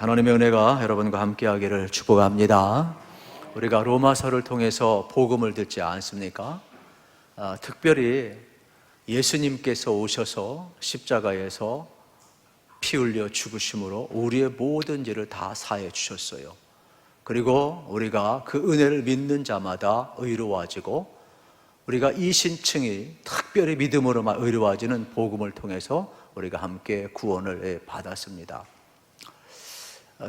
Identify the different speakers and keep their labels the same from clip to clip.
Speaker 1: 하나님의 은혜가 여러분과 함께하기를 축복합니다. 우리가 로마서를 통해서 복음을 듣지 않습니까? 특별히 예수님께서 오셔서 십자가에서 피 흘려 죽으심으로 우리의 모든 죄를 다 사해 주셨어요. 그리고 우리가 그 은혜를 믿는 자마다 의로워지고, 우리가 이 신층이 특별히 믿음으로만 의로워지는 복음을 통해서 우리가 함께 구원을 받았습니다.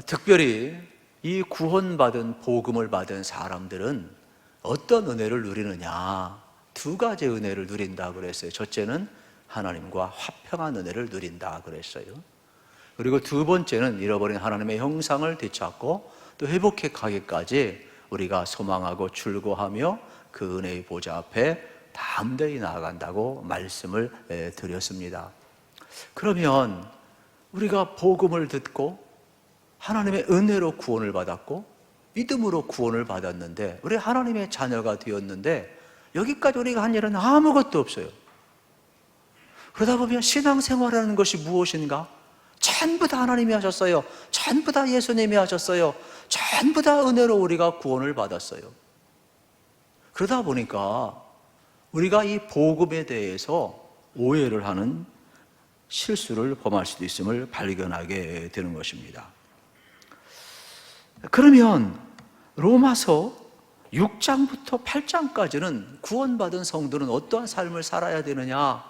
Speaker 1: 특별히 이 구원받은 복음을 받은 사람들은 어떤 은혜를 누리느냐, 두 가지 은혜를 누린다 그랬어요. 첫째는 하나님과 화평한 은혜를 누린다 그랬어요. 그리고 두 번째는 잃어버린 하나님의 형상을 되찾고 또 회복해 가기까지 우리가 소망하고 출고하며 그 은혜의 보좌 앞에 담대히 나아간다고 말씀을 드렸습니다. 그러면 우리가 복음을 듣고 하나님의 은혜로 구원을 받았고 믿음으로 구원을 받았는데, 우리 하나님의 자녀가 되었는데 여기까지 우리가 한 일은 아무것도 없어요. 그러다 보면 신앙생활이라는 것이 무엇인가? 전부 다 하나님이 하셨어요. 전부 다 예수님이 하셨어요. 전부 다 은혜로 우리가 구원을 받았어요. 그러다 보니까 우리가 이 복음에 대해서 오해를 하는 실수를 범할 수도 있음을 발견하게 되는 것입니다. 그러면 로마서 6장부터 8장까지는 구원받은 성도는 어떠한 삶을 살아야 되느냐?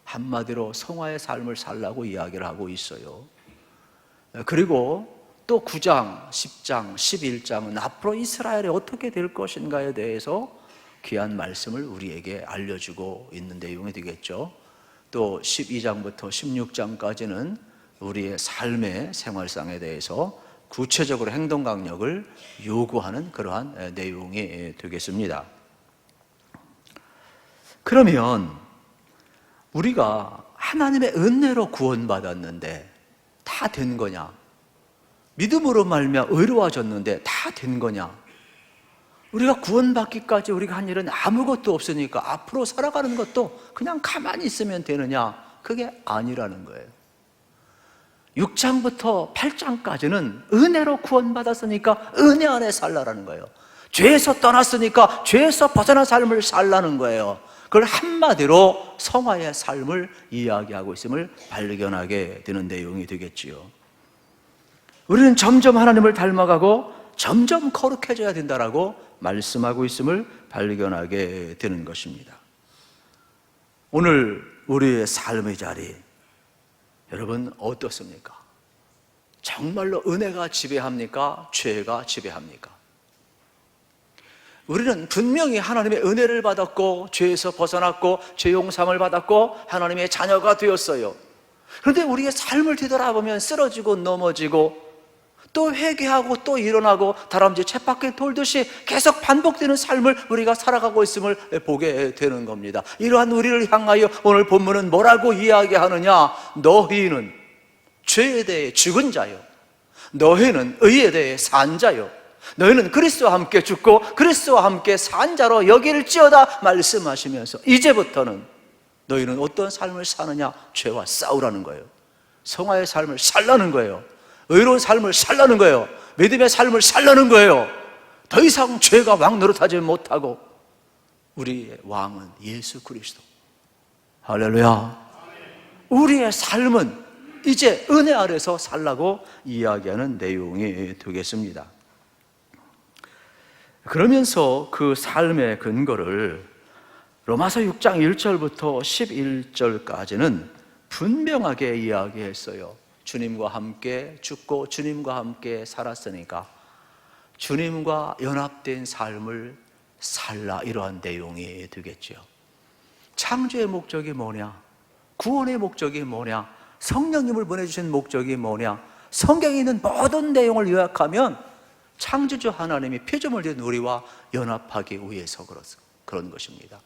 Speaker 1: 한마디로 성화의 삶을 살라고 이야기를 하고 있어요. 그리고 또 9장, 10장, 11장은 앞으로 이스라엘이 어떻게 될 것인가에 대해서 귀한 말씀을 우리에게 알려주고 있는 내용이 되겠죠. 또 12장부터 16장까지는 우리의 삶의 생활상에 대해서 구체적으로 행동 강력을 요구하는 그러한 내용이 되겠습니다. 그러면 우리가 하나님의 은혜로 구원받았는데 다 된 거냐? 믿음으로 말미암아 의로워졌는데 다 된 거냐? 우리가 구원받기까지 우리가 한 일은 아무것도 없으니까 앞으로 살아가는 것도 그냥 가만히 있으면 되느냐? 그게 아니라는 거예요. 6장부터 8장까지는 은혜로 구원받았으니까 은혜 안에 살라라는 거예요. 죄에서 떠났으니까 죄에서 벗어난 삶을 살라는 거예요. 그걸 한마디로 성화의 삶을 이야기하고 있음을 발견하게 되는 내용이 되겠지요. 우리는 점점 하나님을 닮아가고 점점 거룩해져야 된다라고 말씀하고 있음을 발견하게 되는 것입니다. 오늘 우리의 삶의 자리, 여러분 어떻습니까? 정말로 은혜가 지배합니까? 죄가 지배합니까? 우리는 분명히 하나님의 은혜를 받았고 죄에서 벗어났고 죄 용상을 받았고 하나님의 자녀가 되었어요. 그런데 우리의 삶을 뒤돌아보면 쓰러지고 넘어지고 또 회개하고 또 일어나고 다람쥐 쳇바퀴 돌듯이 계속 반복되는 삶을 우리가 살아가고 있음을 보게 되는 겁니다. 이러한 우리를 향하여 오늘 본문은 뭐라고 이야기하느냐? 너희는 죄에 대해 죽은 자요, 너희는 의에 대해 산 자요, 너희는 그리스도와 함께 죽고 그리스도와 함께 산 자로 여길지어다 말씀하시면서 이제부터는 너희는 어떤 삶을 사느냐? 죄와 싸우라는 거예요. 성화의 삶을 살라는 거예요. 의로운 삶을 살라는 거예요. 믿음의 삶을 살라는 거예요. 더 이상 죄가 왕 노릇하지 못하고 우리의 왕은 예수 그리스도. 할렐루야. 우리의 삶은 이제 은혜 아래서 살라고 이야기하는 내용이 되겠습니다. 그러면서 그 삶의 근거를 로마서 6장 1절부터 11절까지는 분명하게 이야기했어요. 주님과 함께 죽고 주님과 함께 살았으니까 주님과 연합된 삶을 살라, 이러한 내용이 되겠죠. 창조의 목적이 뭐냐? 구원의 목적이 뭐냐? 성령님을 보내주신 목적이 뭐냐? 성경에 있는 모든 내용을 요약하면 창조주 하나님이 피조물 된 우리와 연합하기 위해서 그런 것입니다.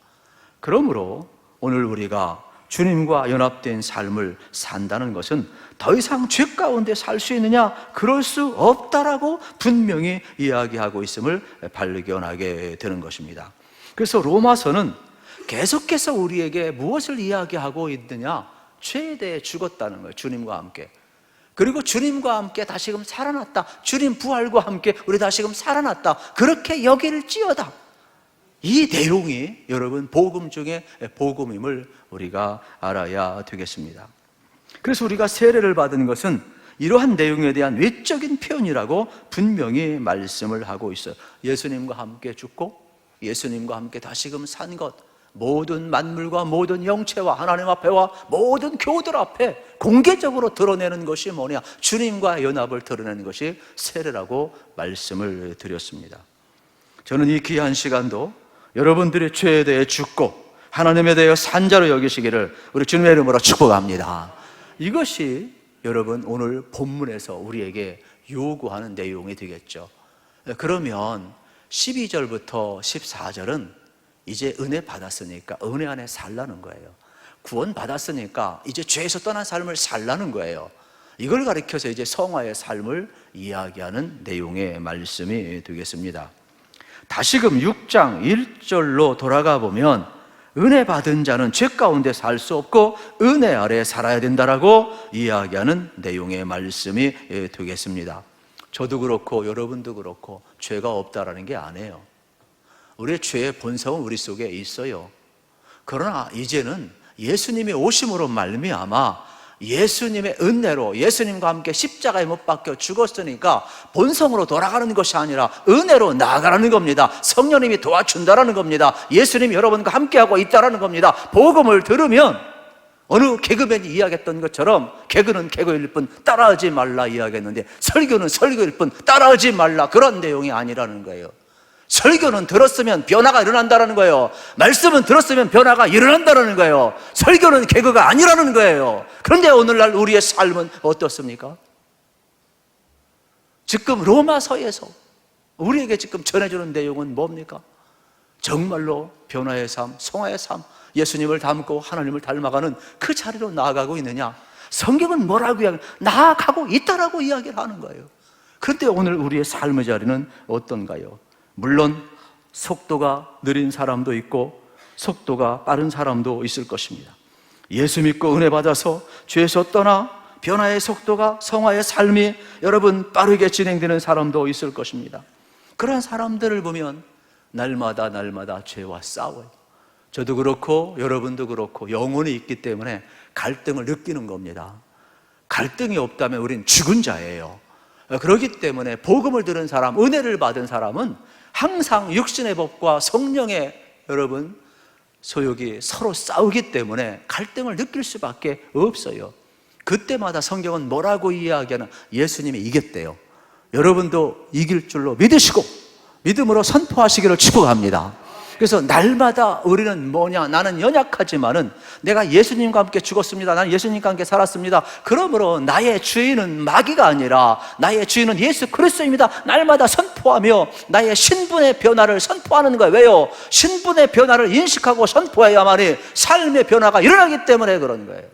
Speaker 1: 그러므로 오늘 우리가 주님과 연합된 삶을 산다는 것은 더 이상 죄 가운데 살 수 있느냐? 그럴 수 없다라고 분명히 이야기하고 있음을 발견하게 되는 것입니다. 그래서 로마서는 계속해서 우리에게 무엇을 이야기하고 있느냐? 죄에 대해 죽었다는 거예요. 주님과 함께. 그리고 주님과 함께 다시금 살아났다. 주님 부활과 함께 우리 다시금 살아났다. 그렇게 여길지어다. 이 내용이 여러분 복음 중에 복음임을 우리가 알아야 되겠습니다. 그래서 우리가 세례를 받은 것은 이러한 내용에 대한 외적인 표현이라고 분명히 말씀을 하고 있어요. 예수님과 함께 죽고 예수님과 함께 다시금 산 것, 모든 만물과 모든 영체와 하나님 앞에와 모든 교우들 앞에 공개적으로 드러내는 것이 뭐냐? 주님과의 연합을 드러내는 것이 세례라고 말씀을 드렸습니다. 저는 이 귀한 시간도 여러분들의 죄에 대해 죽고 하나님에 대해 산 자로 여기시기를 우리 주님의 이름으로 축복합니다. 이것이 여러분 오늘 본문에서 우리에게 요구하는 내용이 되겠죠. 그러면 12절부터 14절은 이제 은혜 받았으니까 은혜 안에 살라는 거예요. 구원 받았으니까 이제 죄에서 떠난 삶을 살라는 거예요. 이걸 가리켜서 이제 성화의 삶을 이야기하는 내용의 말씀이 되겠습니다. 다시금 6장 1절로 돌아가 보면 은혜 받은 자는 죄 가운데 살 수 없고 은혜 아래 살아야 된다라고 이야기하는 내용의 말씀이 되겠습니다. 저도 그렇고 여러분도 그렇고 죄가 없다라는 게 아니에요. 우리의 죄의 본성은 우리 속에 있어요. 그러나 이제는 예수님이 오심으로 말미암아 예수님의 은혜로 예수님과 함께 십자가에 못 박혀 죽었으니까 본성으로 돌아가는 것이 아니라 은혜로 나아가라는 겁니다. 성령님이 도와준다라는 겁니다. 예수님이 여러분과 함께하고 있다라는 겁니다. 복음을 들으면 어느 개그맨이 이야기했던 것처럼 개그는 개그일 뿐 따라하지 말라 이야기했는데 설교는 설교일 뿐 따라하지 말라 그런 내용이 아니라는 거예요. 설교는 들었으면 변화가 일어난다는 거예요. 말씀은 들었으면 변화가 일어난다는 거예요. 설교는 개그가 아니라는 거예요. 그런데 오늘날 우리의 삶은 어떻습니까? 지금 로마서에서 우리에게 지금 전해주는 내용은 뭡니까? 정말로 변화의 삶, 성화의 삶, 예수님을 닮고 하나님을 닮아가는 그 자리로 나아가고 있느냐? 성경은 뭐라고 이야기해요? 나아가고 있다라고 이야기를 하는 거예요. 그런데 오늘 우리의 삶의 자리는 어떤가요? 물론 속도가 느린 사람도 있고 속도가 빠른 사람도 있을 것입니다. 예수 믿고 은혜 받아서 죄에서 떠나 변화의 속도가 성화의 삶이 여러분 빠르게 진행되는 사람도 있을 것입니다. 그런 사람들을 보면 날마다 죄와 싸워요. 저도 그렇고 여러분도 그렇고 영혼이 있기 때문에 갈등을 느끼는 겁니다. 갈등이 없다면 우린 죽은 자예요. 그렇기 때문에 복음을 들은 사람, 은혜를 받은 사람은 항상 육신의 법과 성령의 여러분 소욕이 서로 싸우기 때문에 갈등을 느낄 수밖에 없어요. 그때마다 성경은 뭐라고 이야기하나? 예수님이 이겼대요. 여러분도 이길 줄로 믿으시고 믿음으로 선포하시기를 축복합니다. 그래서 날마다 우리는 뭐냐? 나는 연약하지만은 내가 예수님과 함께 죽었습니다. 나는 예수님과 함께 살았습니다. 그러므로 나의 주인은 마귀가 아니라 나의 주인은 예수 그리스도입니다. 날마다 선포하며 나의 신분의 변화를 선포하는 거예요. 왜요? 신분의 변화를 인식하고 선포해야만이 삶의 변화가 일어나기 때문에 그런 거예요.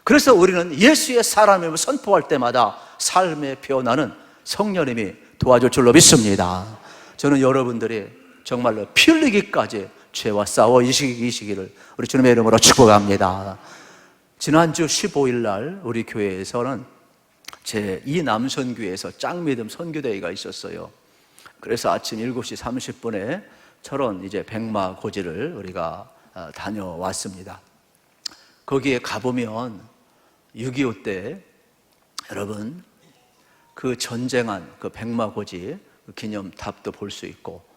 Speaker 1: 그래서 우리는 예수의 사람임을 선포할 때마다 삶의 변화는 성령님이 도와줄 줄로 믿습니다. 저는 여러분들이 정말로 피 흘리기까지 죄와 싸워 이기시기를 우리 주님의 이름으로 축복합니다. 지난주 15일 날 우리 교회에서는 제2 남선교회에서 짱믿음 선교대회가 있었어요. 그래서 아침 7시 30분에 철원 이제 백마고지를 우리가 다녀왔습니다. 거기에 가보면 6.25 때 여러분 그 전쟁한 그 백마고지 그 기념탑도 볼 수 있고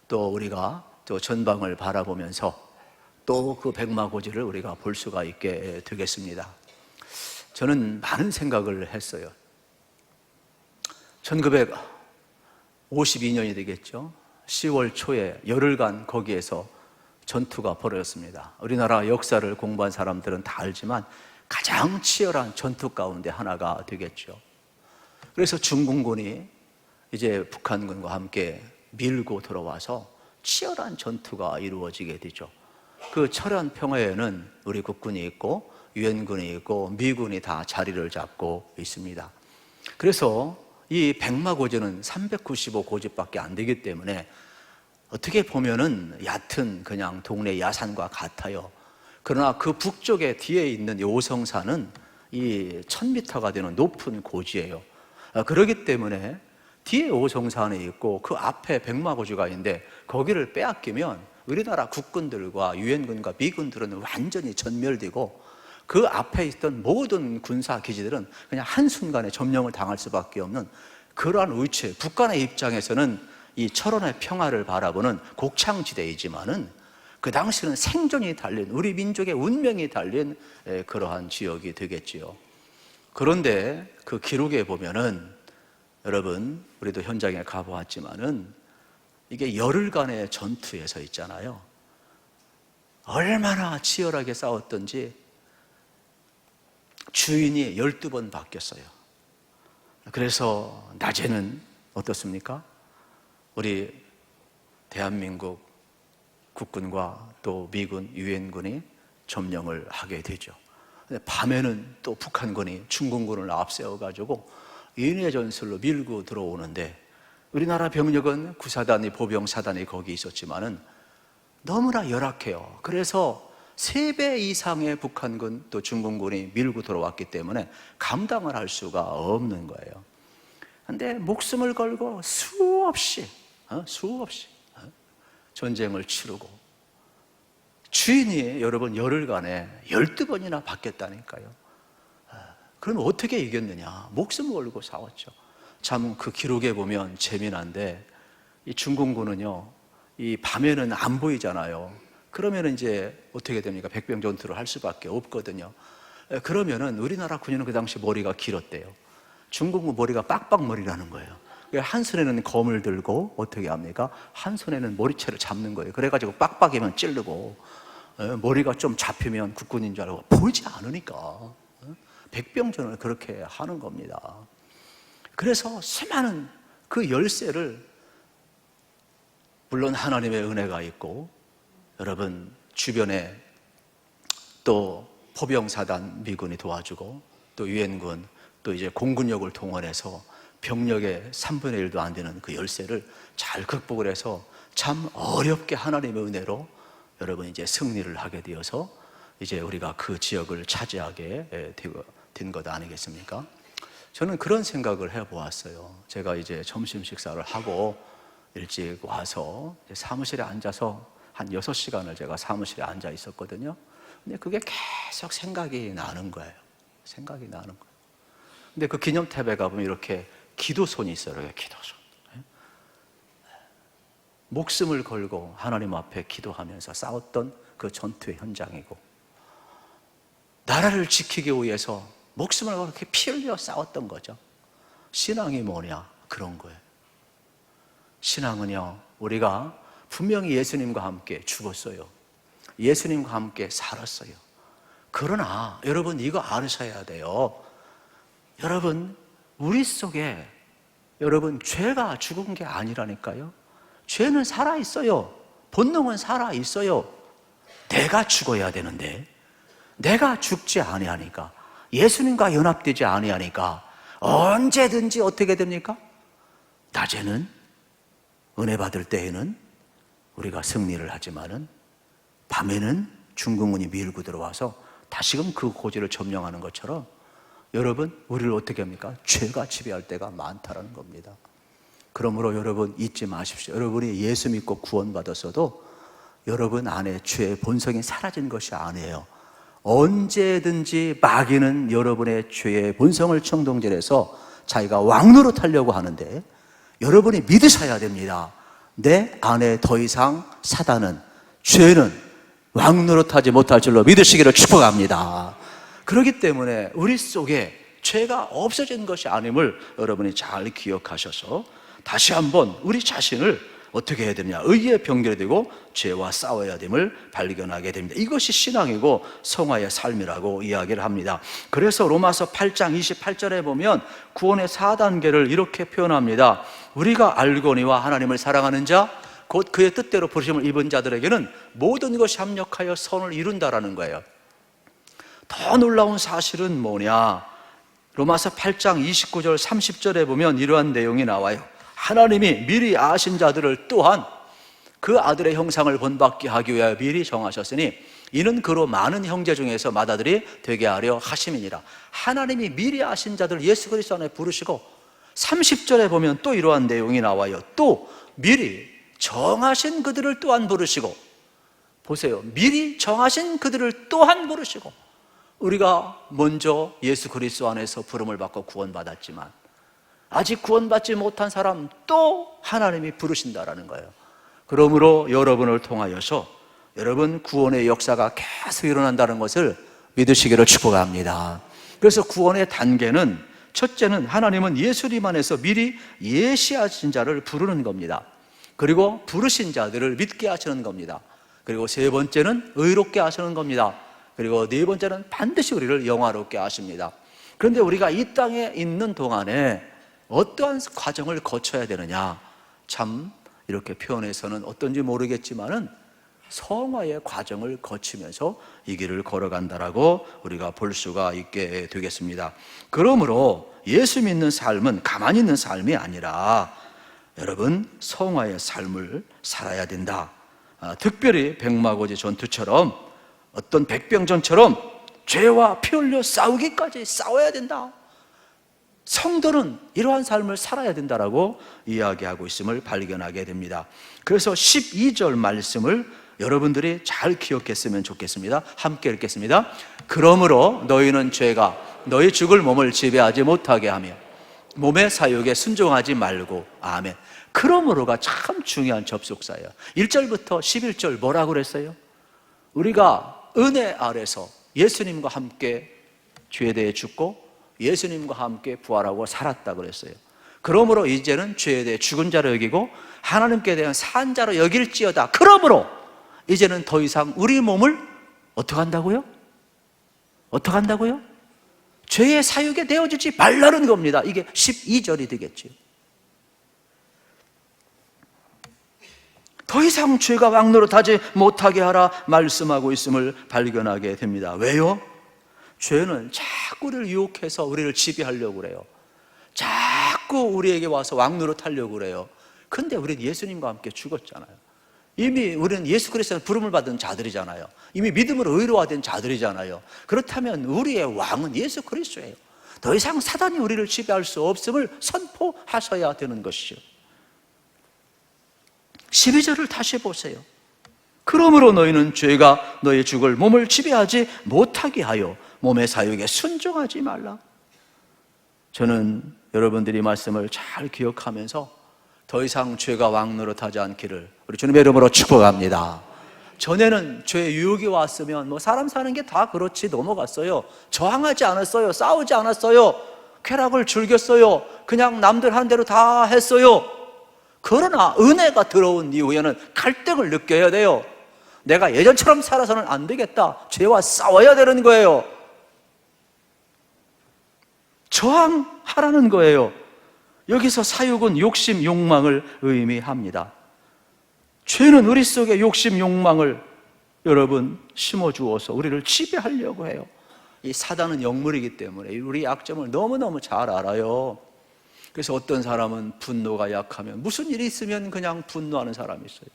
Speaker 1: 또 우리가 또 전방을 바라보면서 또 그 백마고지를 우리가 볼 수가 있게 되겠습니다. 저는 많은 생각을 했어요. 1952년이 되겠죠. 10월 초에 열흘간 거기에서 전투가 벌어졌습니다. 우리나라 역사를 공부한 사람들은 다 알지만 가장 치열한 전투 가운데 하나가 되겠죠. 그래서 중공군이 이제 북한군과 함께 밀고 들어와서 치열한 전투가 이루어지게 되죠. 그 철원 평화에는 우리 국군이 있고 유엔군이 있고 미군이 다 자리를 잡고 있습니다. 그래서 이 백마고지는 395고지밖에 안 되기 때문에 어떻게 보면은 얕은 그냥 동네 야산과 같아요. 그러나 그 북쪽에 뒤에 있는 오성산은 이 1000m가 되는 높은 고지예요. 그렇기 때문에 뒤에 오송산이 있고 그 앞에 백마고지가 있는데 거기를 빼앗기면 우리나라 국군들과 유엔군과 미군들은 완전히 전멸되고 그 앞에 있던 모든 군사 기지들은 그냥 한순간에 점령을 당할 수밖에 없는 그러한 위치에 북한의 입장에서는 이 철원의 평화를 바라보는 곡창지대이지만은 그 당시는 생존이 달린 우리 민족의 운명이 달린 그러한 지역이 되겠지요. 그런데 그 기록에 보면은 여러분 우리도 현장에 가보았지만은 이게 열흘간의 전투에서 있잖아요. 얼마나 치열하게 싸웠던지 주인이 12번 바뀌었어요. 그래서 낮에는 어떻습니까? 우리 대한민국 국군과 또 미군, 유엔군이 점령을 하게 되죠. 근데 밤에는 또 북한군이 중공군을 앞세워가지고 인외 전술로 밀고 들어오는데 우리나라 병력은 구사단이 보병사단이 거기 있었지만은 너무나 열악해요. 그래서 3배 이상의 북한군 또 중공군이 밀고 들어왔기 때문에 감당을 할 수가 없는 거예요. 근데 목숨을 걸고 수없이 전쟁을 치르고 주인이 여러분 열흘간에 12번이나 바뀌었다니까요. 그럼 어떻게 이겼느냐? 목숨을 걸고 싸웠죠. 참 그 기록에 보면 재미난데 이 중공군은요, 이 밤에는 안 보이잖아요. 그러면 이제 어떻게 됩니까? 백병 전투를 할 수밖에 없거든요. 그러면은 우리나라 군인은 그 당시 머리가 길었대요. 중공군 머리가 빡빡머리라는 거예요. 한 손에는 검을 들고 어떻게 합니까? 한 손에는 머리채를 잡는 거예요. 그래가지고 빡빡이면 찌르고 머리가 좀 잡히면 국군인 줄 알고 보이지 않으니까 백병전을 그렇게 하는 겁니다. 그래서 수많은 그 열쇠를 물론 하나님의 은혜가 있고 여러분 주변에 또 포병사단 미군이 도와주고 또 유엔군 또 이제 공군력을 동원해서 병력의 3분의 1도 안 되는 그 열쇠를 잘 극복을 해서 참 어렵게 하나님의 은혜로 여러분 이제 승리를 하게 되어서 이제 우리가 그 지역을 차지하게 된 것 아니겠습니까? 저는 그런 생각을 해보았어요. 제가 이제 점심 식사를 하고 일찍 와서 사무실에 앉아서 한 6시간을 제가 사무실에 앉아 있었거든요. 근데 그게 계속 생각이 나는 거예요. 생각이 나는 거예요. 근데 그 기념탑에 가보면 이렇게 기도손이 있어요. 기도손. 목숨을 걸고 하나님 앞에 기도하면서 싸웠던 그 전투의 현장이고 나라를 지키기 위해서 목숨을 걸고 이렇게 피 흘려 싸웠던 거죠. 신앙이 뭐냐? 그런 거예요. 신앙은요, 우리가 분명히 예수님과 함께 죽었어요. 예수님과 함께 살았어요. 그러나 여러분 이거 알으셔야 돼요. 여러분 우리 속에 여러분 죄가 죽은 게 아니라니까요. 죄는 살아있어요. 본능은 살아있어요. 내가 죽어야 되는데 내가 죽지 아니하니까 예수님과 연합되지 아니하니까 언제든지 어떻게 됩니까? 낮에는 은혜 받을 때에는 우리가 승리를 하지만은 밤에는 중공군이 밀고 들어와서 다시금 그 고지를 점령하는 것처럼 여러분 우리를 어떻게 합니까? 죄가 지배할 때가 많다라는 겁니다. 그러므로 여러분 잊지 마십시오. 여러분이 예수 믿고 구원받았어도 여러분 안에 죄의 본성이 사라진 것이 아니에요. 언제든지 마귀는 여러분의 죄의 본성을 청동질해서 자기가 왕노릇 하려고 하는데 여러분이 믿으셔야 됩니다. 내 안에 더 이상 사단은 죄는 왕노릇하지 못할 줄로 믿으시기를 축복합니다. 그렇기 때문에 우리 속에 죄가 없어진 것이 아님을 여러분이 잘 기억하셔서 다시 한번 우리 자신을 어떻게 해야 되느냐? 의에 병결되고 죄와 싸워야 됨을 발견하게 됩니다. 이것이 신앙이고 성화의 삶이라고 이야기를 합니다. 그래서 로마서 8장 28절에 보면 구원의 4단계를 이렇게 표현합니다. 우리가 알거니와 하나님을 사랑하는 자 곧 그의 뜻대로 부르심을 입은 자들에게는 모든 것이 합력하여 선을 이룬다라는 거예요. 더 놀라운 사실은 뭐냐? 로마서 8장 29절 30절에 보면 이러한 내용이 나와요. 하나님이 미리 아신 자들을 또한 그 아들의 형상을 본받게 하기 위하여 미리 정하셨으니 이는 그로 많은 형제 중에서 맏아들이 되게 하려 하심이니라. 하나님이 미리 아신 자들 예수 그리스도 안에 부르시고 30절에 보면 또 이러한 내용이 나와요. 또 미리 정하신 그들을 또한 부르시고, 보세요, 미리 정하신 그들을 또한 부르시고, 우리가 먼저 예수 그리스도 안에서 부름을 받고 구원받았지만 아직 구원받지 못한 사람 또 하나님이 부르신다라는 거예요. 그러므로 여러분을 통하여서 여러분 구원의 역사가 계속 일어난다는 것을 믿으시기를 축복합니다. 그래서 구원의 단계는, 첫째는 하나님은 예수님 안에서 미리 예시하신 자를 부르는 겁니다. 그리고 부르신 자들을 믿게 하시는 겁니다. 그리고 세 번째는 의롭게 하시는 겁니다. 그리고 네 번째는 반드시 우리를 영화롭게 하십니다. 그런데 우리가 이 땅에 있는 동안에 어떠한 과정을 거쳐야 되느냐, 참 이렇게 표현해서는 어떤지 모르겠지만은 성화의 과정을 거치면서 이 길을 걸어간다라고 우리가 볼 수가 있게 되겠습니다. 그러므로 예수 믿는 삶은 가만히 있는 삶이 아니라 여러분 성화의 삶을 살아야 된다. 특별히 백마고지 전투처럼, 어떤 백병전처럼 죄와 피 흘려 싸우기까지 싸워야 된다. 성도는 이러한 삶을 살아야 된다라고 이야기하고 있음을 발견하게 됩니다. 그래서 12절 말씀을 여러분들이 잘 기억했으면 좋겠습니다. 함께 읽겠습니다. 그러므로 너희는 죄가 너희 죽을 몸을 지배하지 못하게 하며 몸의 사욕에 순종하지 말고. 아멘. 그러므로가 참 중요한 접속사예요. 1절부터 11절 뭐라고 그랬어요? 우리가 은혜 아래서 예수님과 함께 죄에 대해 죽고 예수님과 함께 부활하고 살았다 그랬어요. 그러므로 이제는 죄에 대해 죽은 자로 여기고 하나님께 대한 산 자로 여길지어다. 그러므로 이제는 더 이상 우리 몸을 어떻게 한다고요? 어떻게 한다고요? 죄의 사욕에 내어주지 말라는 겁니다. 이게 12절이 되겠죠. 더 이상 죄가 왕노릇하지 못하게 하라 말씀하고 있음을 발견하게 됩니다. 왜요? 죄는 자꾸 우리를 유혹해서 우리를 지배하려고 그래요. 자꾸 우리에게 와서 왕노릇하려고 그래요. 근데 우리는 예수님과 함께 죽었잖아요. 이미 우리는 예수 그리스도의 부름을 받은 자들이잖아요. 이미 믿음으로 의로화된 자들이잖아요. 그렇다면 우리의 왕은 예수 그리스도예요. 더 이상 사단이 우리를 지배할 수 없음을 선포하셔야 되는 것이죠. 12절을 다시 보세요. 그러므로 너희는 죄가 너희 죽을 몸을 지배하지 못하게 하여 몸의 사욕에 순종하지 말라. 저는 여러분들이 말씀을 잘 기억하면서 더 이상 죄가 왕노릇하지 않기를 우리 주님의 이름으로 축복합니다. 전에는 죄의 유혹이 왔으면 사람 사는 게 다 그렇지 넘어갔어요. 저항하지 않았어요. 싸우지 않았어요. 쾌락을 즐겼어요. 그냥 남들 하는 대로 다 했어요. 그러나 은혜가 들어온 이후에는 갈등을 느껴야 돼요. 내가 예전처럼 살아서는 안 되겠다. 죄와 싸워야 되는 거예요. 저항하라는 거예요. 여기서 사욕은 욕심, 욕망을 의미합니다. 죄는 우리 속에 욕심, 욕망을 여러분 심어주어서 우리를 지배하려고 해요. 이 사단은 영물이기 때문에 우리 약점을 너무너무 잘 알아요. 그래서 어떤 사람은 분노가 약하면 무슨 일이 있으면 그냥 분노하는 사람이 있어요.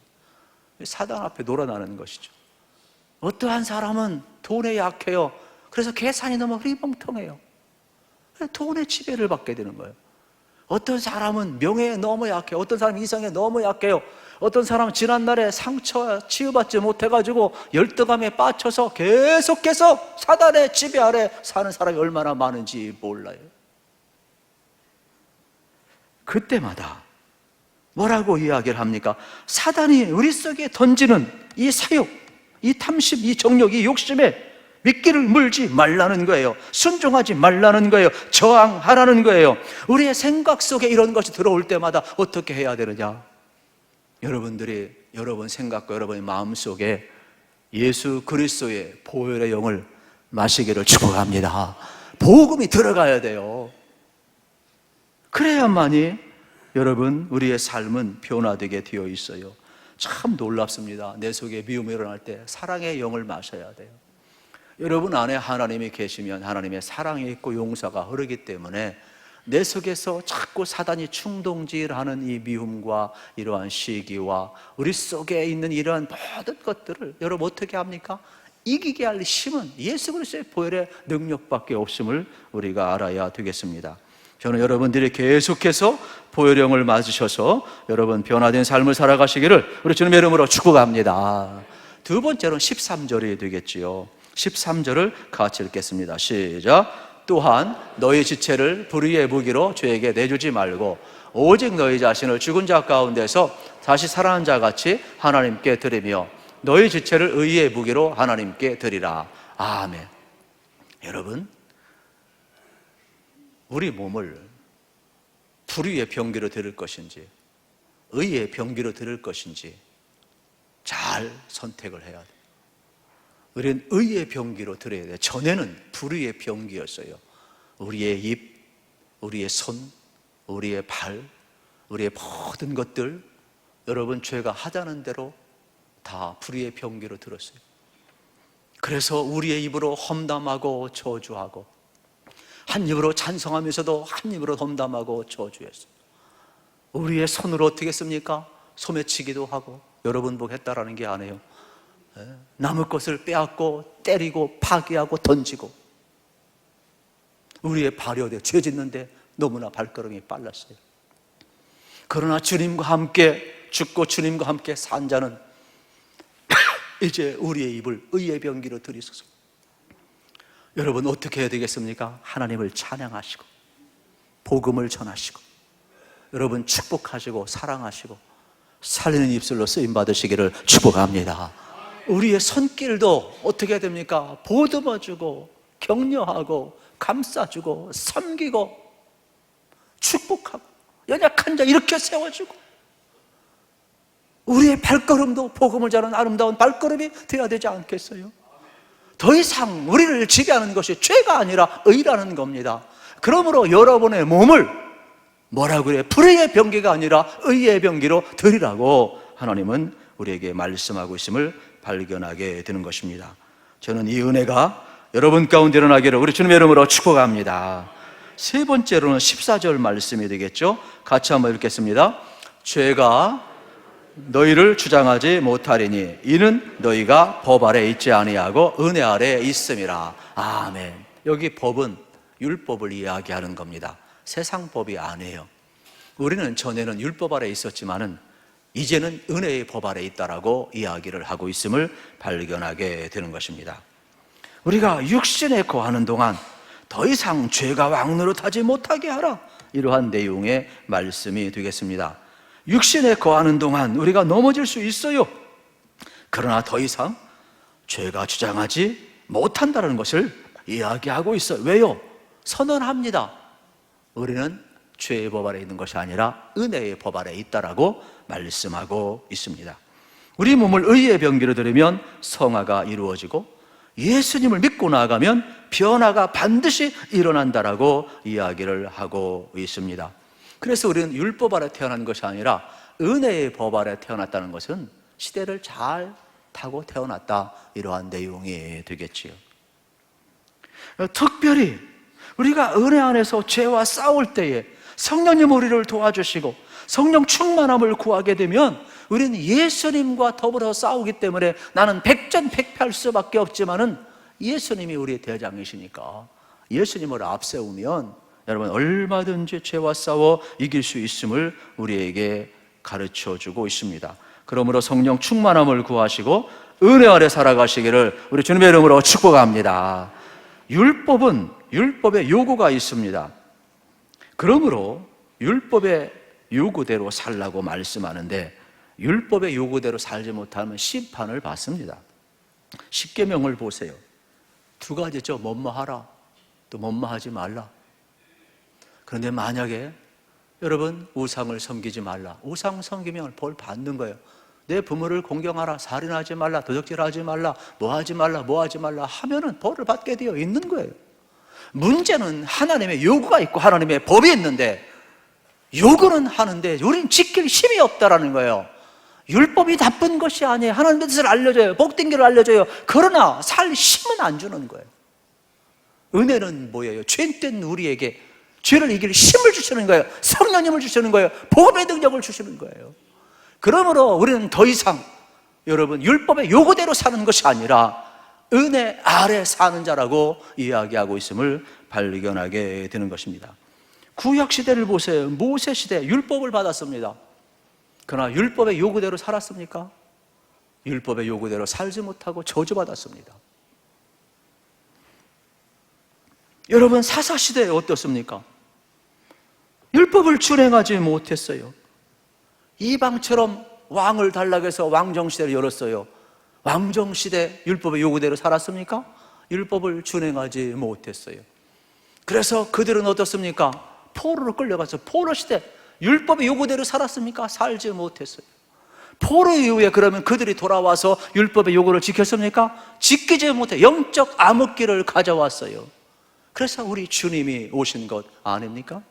Speaker 1: 사단 앞에 놀아나는 것이죠. 어떠한 사람은 돈에 약해요. 그래서 계산이 너무 흐리멍텅해요. 돈의 지배를 받게 되는 거예요. 어떤 사람은 명예에 너무 약해요. 어떤 사람은 이성에 너무 약해요. 어떤 사람은 지난날에 상처 치유받지 못해가지고 열등감에 빠져서 계속해서 사단의 지배 아래 사는 사람이 얼마나 많은지 몰라요. 그때마다 뭐라고 이야기를 합니까? 사단이 우리 속에 던지는 이 사욕, 이 탐심, 이 정욕, 이 욕심에 미끼를 물지 말라는 거예요. 순종하지 말라는 거예요. 저항하라는 거예요. 우리의 생각 속에 이런 것이 들어올 때마다 어떻게 해야 되느냐? 여러분들이 여러분 생각과 여러분의 마음 속에 예수 그리스도의 보혈의 영을 마시기를 축복합니다. 복음이 들어가야 돼요. 그래야만이 여러분 우리의 삶은 변화되게 되어 있어요. 참 놀랍습니다. 내 속에 미움이 일어날 때 사랑의 영을 마셔야 돼요. 여러분 안에 하나님이 계시면 하나님의 사랑이 있고 용서가 흐르기 때문에 내 속에서 자꾸 사단이 충동질하는 이 미움과 이러한 시기와 우리 속에 있는 이러한 모든 것들을 여러분 어떻게 합니까? 이기게 할 힘은 예수 그리스도의 보혈의 능력밖에 없음을 우리가 알아야 되겠습니다. 저는 여러분들이 계속해서 보혈형을 맞으셔서 여러분 변화된 삶을 살아가시기를 우리 주님의 이름으로 축복합니다. 두 번째로는 13절이 되겠지요. 13절을 같이 읽겠습니다. 시작. 또한 너희 지체를 불의의 무기로 죄에게 내주지 말고 오직 너희 자신을 죽은 자 가운데서 다시 살아난 자 같이 하나님께 드리며 너희 지체를 의의 무기로 하나님께 드리라. 아멘. 여러분, 우리 몸을 불의의 병기로 드릴 것인지 의의 병기로 드릴 것인지 잘 선택을 해야 돼요. 우리는 의의 병기로 드려야 돼요. 전에는 불의의 병기였어요. 우리의 입, 우리의 손, 우리의 발, 우리의 모든 것들, 여러분 죄가 하자는 대로 다 불의의 병기로 들었어요. 그래서 우리의 입으로 험담하고 저주하고 한 입으로 찬성하면서도 한 입으로 험담하고 저주했어요. 우리의 손으로 어떻게 했습니까? 소매치기도 하고 여러분 복 했다라는 게 아니에요. 남의 것을 빼앗고 때리고 파괴하고 던지고 우리의 발이 어디 죄 짓는데 너무나 발걸음이 빨랐어요. 그러나 주님과 함께 죽고 주님과 함께 산 자는 이제 우리의 입을 의의 병기로 들이소서. 여러분 어떻게 해야 되겠습니까? 하나님을 찬양하시고 복음을 전하시고 여러분 축복하시고 사랑하시고 살리는 입술로 쓰임받으시기를 축복합니다. 우리의 손길도 어떻게 해야 됩니까? 보듬어주고 격려하고 감싸주고 섬기고 축복하고 연약한 자 이렇게 세워주고 우리의 발걸음도 복음을 전하는 아름다운 발걸음이 되어야 되지 않겠어요? 더 이상 우리를 지배하는 것이 죄가 아니라 의라는 겁니다. 그러므로 여러분의 몸을 뭐라고 그래요? 불의의 병기가 아니라 의의 병기로 드리라고 하나님은 우리에게 말씀하고 있음을 발견하게 되는 것입니다. 저는 이 은혜가 여러분 가운데 일어나기를 우리 주님의 이름으로 축복합니다. 세 번째로는 14절 말씀이 되겠죠. 같이 한번 읽겠습니다. 죄가 너희를 주장하지 못하리니 이는 너희가 법 아래 있지 아니하고 은혜 아래 있음이라. 아멘. 여기 법은 율법을 이야기하는 겁니다. 세상 법이 아니에요. 우리는 전에는 율법 아래 있었지만은 이제는 은혜의 법 아래 있다라고 이야기를 하고 있음을 발견하게 되는 것입니다. 우리가 육신에 거하는 동안 더 이상 죄가 왕노릇하지 못하게 하라, 이러한 내용의 말씀이 되겠습니다. 육신에 거하는 동안 우리가 넘어질 수 있어요. 그러나 더 이상 죄가 주장하지 못한다는 것을 이야기하고 있어요. 왜요? 선언합니다. 우리는 죄의 법 아래 있는 것이 아니라 은혜의 법 아래 있다라고 말씀하고 있습니다. 우리 몸을 의의 병기로 들으면 성화가 이루어지고 예수님을 믿고 나아가면 변화가 반드시 일어난다라고 이야기를 하고 있습니다. 그래서 우리는 율법 아래 태어난 것이 아니라 은혜의 법 아래 태어났다는 것은 시대를 잘 타고 태어났다, 이러한 내용이 되겠지요. 특별히 우리가 은혜 안에서 죄와 싸울 때에 성령님 우리를 도와주시고 성령 충만함을 구하게 되면 우리는 예수님과 더불어 싸우기 때문에 나는 백전백패할 수밖에 없지만은 예수님이 우리의 대장이시니까 예수님을 앞세우면 여러분 얼마든지 죄와 싸워 이길 수 있음을 우리에게 가르쳐주고 있습니다. 그러므로 성령 충만함을 구하시고 은혜 아래 살아가시기를 우리 주님의 이름으로 축복합니다. 율법은 율법의 요구가 있습니다. 그러므로 율법의 요구대로 살라고 말씀하는데 율법의 요구대로 살지 못하면 심판을 받습니다. 십계명을 보세요. 두 가지죠. 뭐뭐하라, 또 뭐뭐하지 말라. 그런데 만약에 여러분 우상을 섬기지 말라, 우상 섬기면 벌 받는 거예요. 내 부모를 공경하라, 살인하지 말라, 도적질하지 말라, 뭐하지 말라, 뭐하지 말라 하면은 벌을 받게 되어 있는 거예요. 문제는 하나님의 요구가 있고 하나님의 법이 있는데 요구는 하는데 우리는 지킬 힘이 없다라는 거예요. 율법이 나쁜 것이 아니에요. 하나님의 뜻을 알려줘요. 복된 길을 알려줘요. 그러나 살 힘은 안 주는 거예요. 은혜는 뭐예요? 죄된 우리에게 죄를 이길 힘을 주시는 거예요. 성령님을 주시는 거예요. 복음의 능력을 주시는 거예요. 그러므로 우리는 더 이상 여러분 율법의 요구대로 사는 것이 아니라 은혜 아래 사는 자라고 이야기하고 있음을 발견하게 되는 것입니다. 구약 시대를 보세요. 모세 시대 율법을 받았습니다. 그러나 율법의 요구대로 살았습니까? 율법의 요구대로 살지 못하고 저주받았습니다. 여러분, 사사 시대에 어떻습니까? 율법을 준행하지 못했어요. 이방처럼 왕을 달라고 해서 왕정시대를 열었어요. 왕정시대 율법의 요구대로 살았습니까? 율법을 준행하지 못했어요. 그래서 그들은 어떻습니까? 포로로 끌려가서 포로 시대 율법의 요구대로 살았습니까? 살지 못했어요. 포로 이후에 그러면 그들이 돌아와서 율법의 요구를 지켰습니까? 지키지 못해 영적 암흑기를 가져왔어요. 그래서 우리 주님이 오신 것 아닙니까?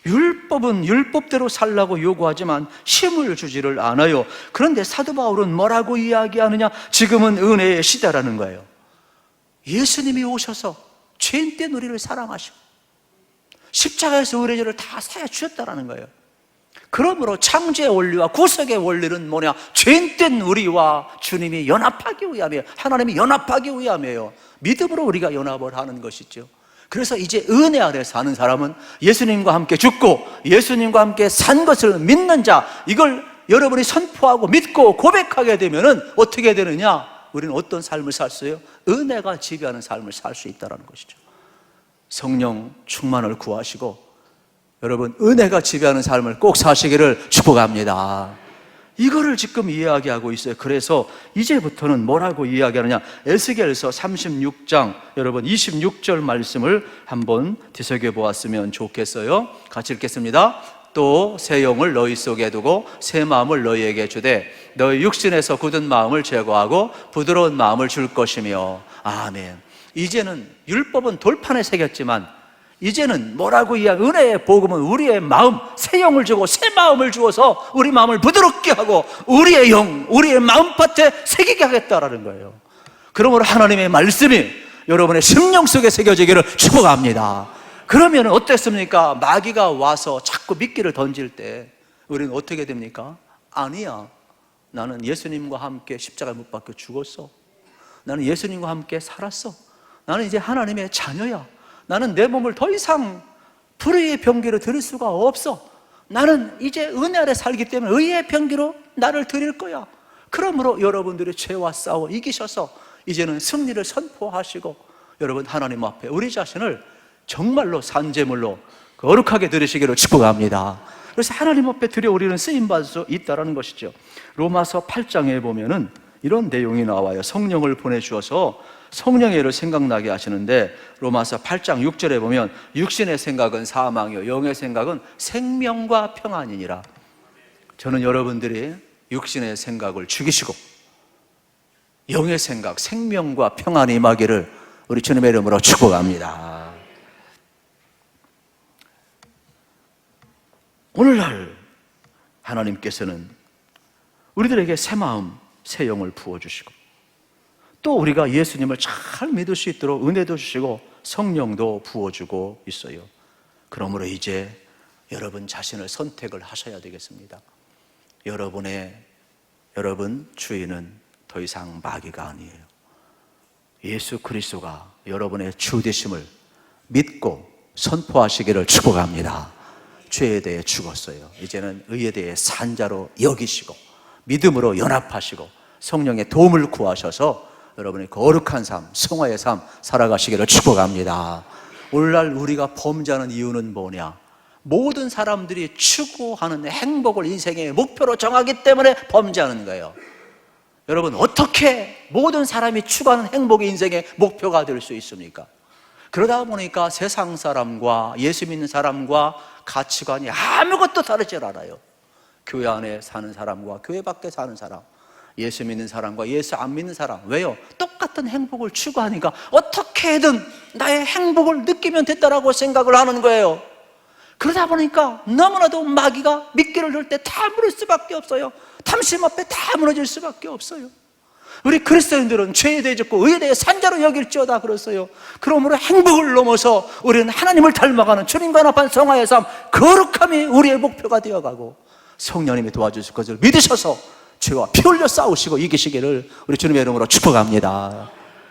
Speaker 1: 율법은 율법대로 살라고 요구하지만 힘을 주지를 않아요. 그런데 사도 바울은 뭐라고 이야기하느냐? 지금은 은혜의 시대라는 거예요. 예수님이 오셔서 죄인된 우리를 사랑하시고 십자가에서 우리의 죄를 다 사해 주셨다는 거예요. 그러므로 창조의 원리와 구속의 원리는 뭐냐? 죄인된 우리와 주님이 연합하기 위함이에요. 하나님이 연합하기 위함이에요. 믿음으로 우리가 연합을 하는 것이죠. 그래서 이제 은혜 아래 사는 사람은 예수님과 함께 죽고 예수님과 함께 산 것을 믿는 자, 이걸 여러분이 선포하고 믿고 고백하게 되면은 어떻게 되느냐? 우리는 어떤 삶을 살 수 있어요? 은혜가 지배하는 삶을 살 수 있다는 것이죠. 성령 충만을 구하시고 여러분 은혜가 지배하는 삶을 꼭 사시기를 축복합니다. 이거를 지금 이야기하고 있어요. 그래서 이제부터는 뭐라고 이야기하느냐? 에스겔서 36장 여러분 26절 말씀을 한번 뒤섞여 보았으면 좋겠어요. 같이 읽겠습니다. 또 새 영을 너희 속에 두고 새 마음을 너희에게 주되 너희 육신에서 굳은 마음을 제거하고 부드러운 마음을 줄 것이며. 아멘. 이제는 율법은 돌판에 새겼지만 이제는 뭐라고 은혜의 복음은 우리의 마음, 새 영을 주고 새 마음을 주어서 우리 마음을 부드럽게 하고 우리의 영, 우리의 마음밭에 새기게 하겠다라는 거예요. 그러므로 하나님의 말씀이 여러분의 심령 속에 새겨지기를 축복합니다. 그러면 어땠습니까? 마귀가 와서 자꾸 미끼를 던질 때 우리는 어떻게 됩니까? 아니야, 나는 예수님과 함께 십자가에 못 박혀 죽었어. 나는 예수님과 함께 살았어. 나는 이제 하나님의 자녀야. 나는 내 몸을 더 이상 불의의 병기로 드릴 수가 없어. 나는 이제 은혜 아래 살기 때문에 의의 병기로 나를 드릴 거야. 그러므로 여러분들이 죄와 싸워 이기셔서 이제는 승리를 선포하시고 여러분 하나님 앞에 우리 자신을 정말로 산제물로 거룩하게 드리시기를 축복합니다. 그래서 하나님 앞에 드려오리는 쓰임받을 수 있다는 것이죠. 로마서 8장에 보면은 이런 내용이 나와요. 성령을 보내주어서 성령의 일을 생각나게 하시는데 로마서 8장 6절에 보면 육신의 생각은 사망이요 영의 생각은 생명과 평안이니라. 저는 여러분들이 육신의 생각을 죽이시고 영의 생각, 생명과 평안이 임하기를 우리 주님의 이름으로 축복합니다. 오늘날 하나님께서는 우리들에게 새 마음, 새 영을 부어주시고 또 우리가 예수님을 잘 믿을 수 있도록 은혜도 주시고 성령도 부어주고 있어요. 그러므로 이제 여러분 자신을 선택을 하셔야 되겠습니다. 여러분 주인은 더 이상 마귀가 아니에요. 예수 그리스도가 여러분의 주 되심을 믿고 선포하시기를 축복합니다. 죄에 대해 죽었어요. 이제는 의에 대해 산 자로 여기시고 믿음으로 연합하시고 성령의 도움을 구하셔서 여러분의 거룩한 삶, 성화의 삶 살아가시기를 축복합니다. 오늘날 우리가 범죄하는 이유는 뭐냐? 모든 사람들이 추구하는 행복을 인생의 목표로 정하기 때문에 범죄하는 거예요. 여러분 어떻게 모든 사람이 추구하는 행복이 인생의 목표가 될 수 있습니까? 그러다 보니까 세상 사람과 예수 믿는 사람과 가치관이 아무것도 다르지 않아요. 교회 안에 사는 사람과 교회 밖에 사는 사람, 예수 믿는 사람과 예수 안 믿는 사람. 왜요? 똑같은 행복을 추구하니까 어떻게든 나의 행복을 느끼면 됐다라고 생각을 하는 거예요. 그러다 보니까 너무나도 마귀가 미끼를 들 때 다 무너질 수밖에 없어요. 탐심 앞에 다 무너질 수밖에 없어요. 우리 그리스도인들은 죄에 대해 짓고 의에 대해 산자로 여길지어다 그랬어요. 그러므로 행복을 넘어서 우리는 하나님을 닮아가는 주님과 연합한 성화의 삶, 거룩함이 우리의 목표가 되어가고 성령님이 도와주실 것을 믿으셔서 죄와 피 흘려 싸우시고 이기시기를 우리 주님의 이름으로 축복합니다.